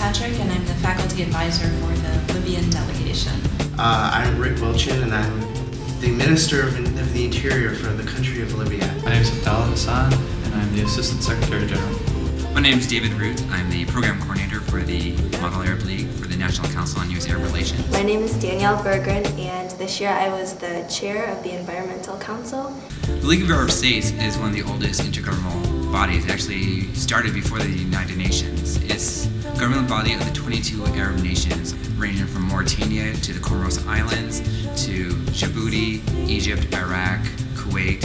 Patrick, and I'm the faculty advisor for the Libyan delegation. I'm Rick Wilchin, and I'm the Minister of the Interior for the country of Libya. My name is Abdallah Hassan, and I'm the Assistant Secretary General. My name is David Root. I'm the Program Coordinator for the Majd Al-Arab League for the National Council on U.S. Arab Relations. My name is Danielle Berggren, and this year I was the Chair of the Environmental Council. The League of Arab States is one of the oldest intergovernmental bodies. It actually started before the United Nations. It's a governmental body of the 22 Arab nations, ranging from Mauritania to the Comoros Islands to Djibouti, Egypt, Iraq, Kuwait,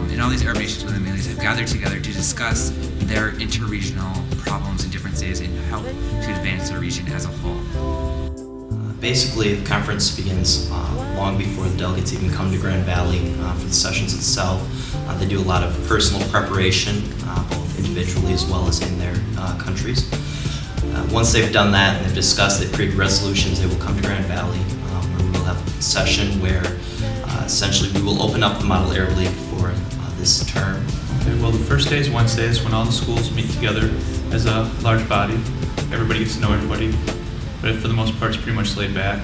and all these Arab nations within the Middle East have gathered together to discuss their interregional problems and differences and help to advance the region as a whole. Basically, the conference begins long before the delegates even come to Grand Valley for the sessions itself. They do a lot of personal preparation, both individually as well as in their countries. Once they've done that and they've discussed, they've created resolutions, they will come to Grand Valley where we will have a session where essentially we will open up the Majd Al-Arab League for this term. Okay, well, the first day is Wednesday. It's when all the schools meet together as a large body. Everybody gets to know everybody, but for the most part, it's pretty much laid back.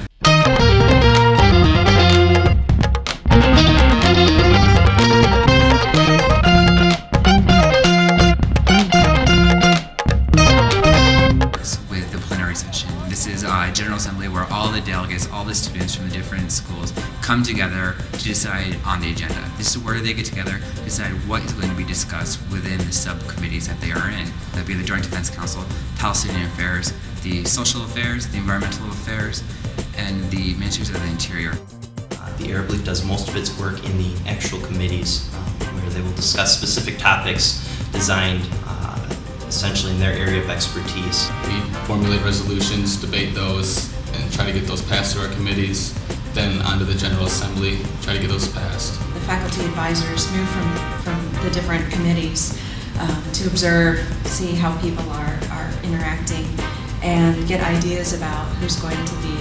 With the plenary session. This is a General Assembly where all the delegates, all the students from the different schools come together to decide on the agenda. This is where they get together, decide what is going to be discussed within the subcommittees that they are in. That would be the Joint Defense Council, Palestinian Affairs, the Social Affairs, the Environmental Affairs, and the Ministries of the Interior. The Arab League does most of its work in the actual committees where they will discuss specific topics designed essentially in their area of expertise. We formulate resolutions, debate those, and try to get those passed through our committees, then onto the General Assembly, try to get those passed. The faculty advisors move from the different committees to observe, see how people are interacting, and get ideas about who's going to be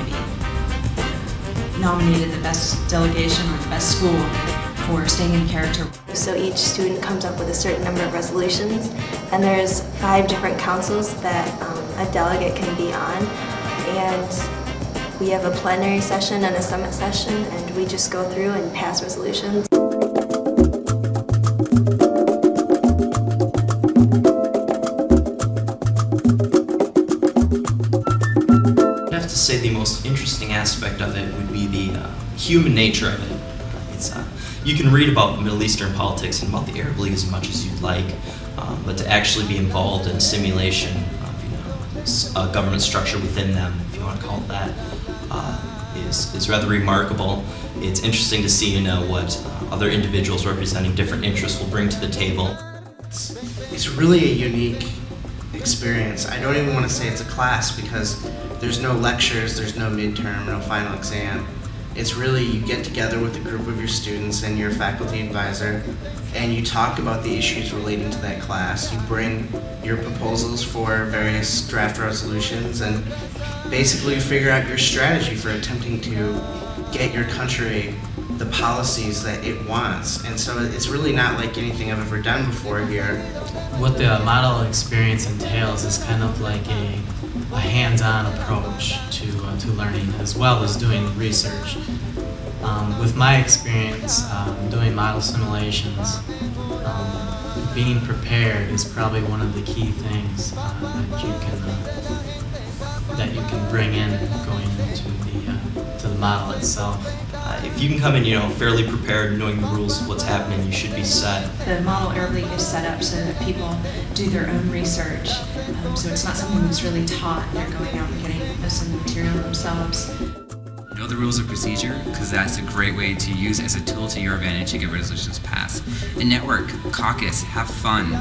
maybe nominated the best delegation or the best school for staying in character. So each student comes up with a certain number of resolutions, and there's 5 different councils that a delegate can be on, and we have a plenary session and a summit session, and we just go through and pass resolutions. I have to say the most interesting aspect of it would be the human nature of it. You can read about Middle Eastern politics and about the Arab League as much as you'd like, but to actually be involved in a simulation of a government structure within them, if you want to call it that, is rather remarkable. It's interesting to see what other individuals representing different interests will bring to the table. It's really a unique experience. I don't even want to say it's a class because there's no lectures, there's no midterm, no final exam. It's really, you get together with a group of your students and your faculty advisor, and you talk about the issues relating to that class. You bring your proposals for various draft resolutions and basically figure out your strategy for attempting to get your country the policies that it wants. And so it's really not like anything I've ever done before here. What the model experience entails is kind of like a hands-on approach to learning as well as doing research. With my experience doing model simulations, being prepared is probably one of the key things that you can bring in going into the model itself. If you can come in, fairly prepared, knowing the rules of what's happening, you should be set. The Majd Al-Arab League is set up so that people do their own research. So it's not something that's really taught. They're going out and getting most of the material themselves. Know the rules of procedure, because that's a great way to use as a tool to your advantage to get resolutions passed. And network, caucus, have fun,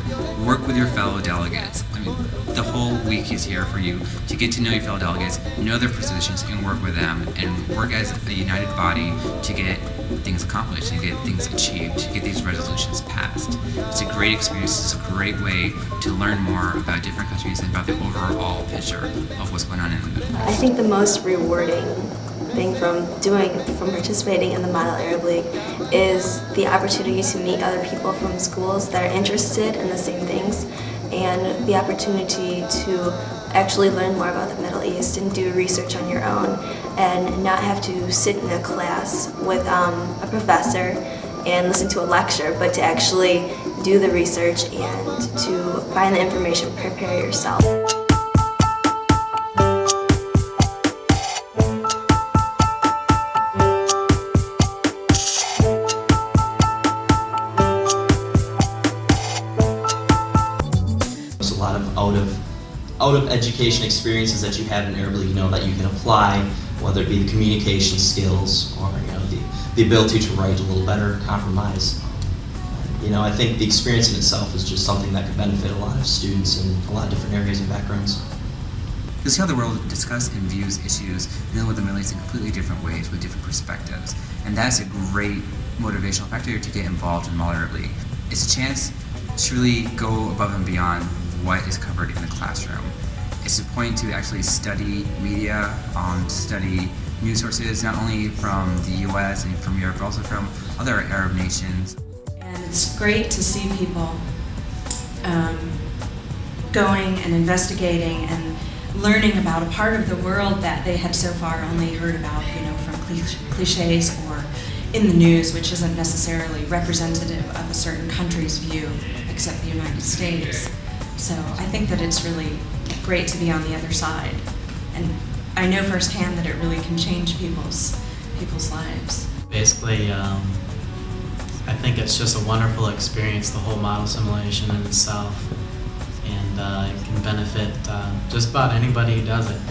work with your fellow delegates. I mean, the whole week is here for you to get to know your fellow delegates, know their positions, and work with them, and work as a united body to get things accomplished, to get things achieved, to get these resolutions passed. It's a great experience. It's a great way to learn more about different countries and about the overall picture of what's going on in the Middle East. I think the most rewarding thing from participating in the Majd Al-Arab League is the opportunity to meet other people from schools that are interested in the same things, and the opportunity to actually learn more about the Middle East and do research on your own and not have to sit in a class with a professor and listen to a lecture, but to actually do the research and to find the information, prepare yourself. There's a lot of out of education experiences that you have in Arab League, you know, that you can apply, whether it be the communication skills or, you know, the ability to write a little better, compromise. You know, I think the experience in itself is just something that could benefit a lot of students in a lot of different areas and backgrounds. You'll see how the world discusses and views issues dealing with the Middle East in completely different ways with different perspectives. And that's a great motivational factor to get involved in Majd Al-Mallah. It's a chance to really go above and beyond what is covered in the classroom. It's a point to actually study media, study news sources, not only from the US and from Europe, but also from other Arab nations. And it's great to see people going and investigating and learning about a part of the world that they had so far only heard about, you know, from cliches or in the news, which isn't necessarily representative of a certain country's view, except the United States. So I think that it's really great to be on the other side. And I know firsthand that it really can change people's lives. Basically, I think it's just a wonderful experience, the whole model simulation in itself, and it can benefit just about anybody who does it.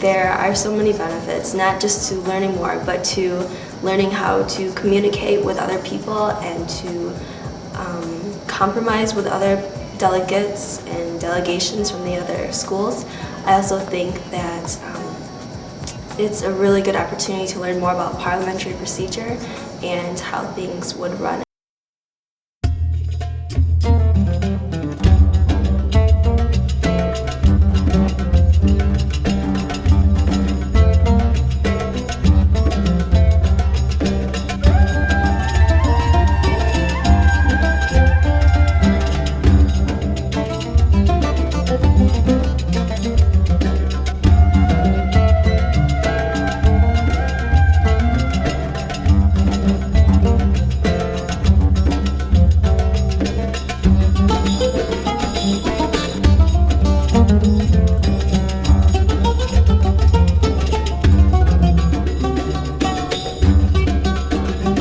There are so many benefits, not just to learning more, but to learning how to communicate with other people and to compromise with other delegates and delegations from the other schools. I also think that it's a really good opportunity to learn more about parliamentary procedure and how things would run.